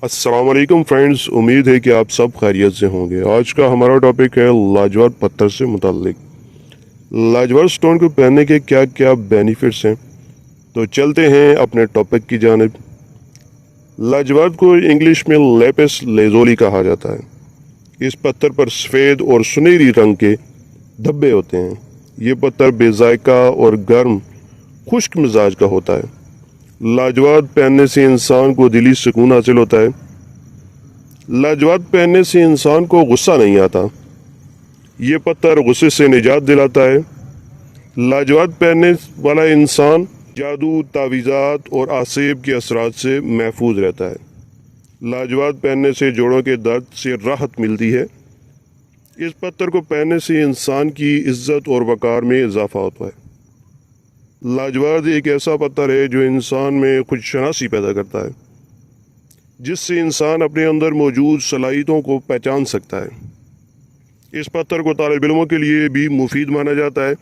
अस्सलाम वालेकुम फ्रेंड्स, उम्मीद है कि आप सब खैरियत से होंगे। आज का हमारा टॉपिक है लाजवाब पत्थर से मुताल्लिक। लाजवाब स्टोन को पहनने के क्या क्या बेनिफिट्स हैं, तो चलते हैं अपने टॉपिक की जानिब। लाजवाब को इंग्लिश में लेपिस लेज़ोली कहा जाता है। इस पत्थर पर सफ़ेद और सुनहरी रंग के धब्बे होते हैं। ये पत्थर बेजायका और गर्म खुश्क मिजाज का होता है। लाजवाब पहनने से इंसान को दिली सुकून हासिल होता है। लाजवाब पहनने से इंसान को गुस्सा नहीं आता। ये पत्थर गुस्से से निजात दिलाता है। लाजवाब पहनने वाला इंसान जादू, तावीज़ात और आसेब के असरात से महफूज रहता है। लाजवाब पहनने से जोड़ों के दर्द से राहत मिलती है। इस पत्थर को पहनने से इंसान की इज्जत और वक़ार में इजाफा होता है। लाजवाब एक ऐसा पत्थर है जो इंसान में खुदशनासी पैदा करता है, जिससे इंसान अपने अंदर मौजूद सलाहियतों को पहचान सकता है। इस पत्थर को तालिब इल्मों के लिए भी मुफीद माना जाता है,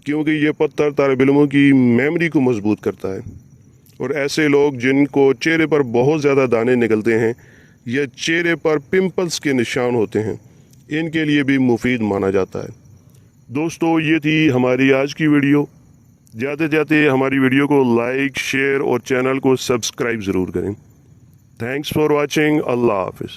क्योंकि ये पत्थर तालिब इल्मों की मेमोरी को मजबूत करता है। और ऐसे लोग जिनको चेहरे पर बहुत ज़्यादा दाने निकलते हैं या चेहरे पर पिंपल्स के निशान होते हैं, इनके लिए भी मुफीद माना जाता है। दोस्तों, ये थी हमारी आज की वीडियो। जाते जाते हमारी वीडियो को लाइक, शेयर और चैनल को सब्सक्राइब ज़रूर करें। Thanks for watching. अल्लाह हाफिज़।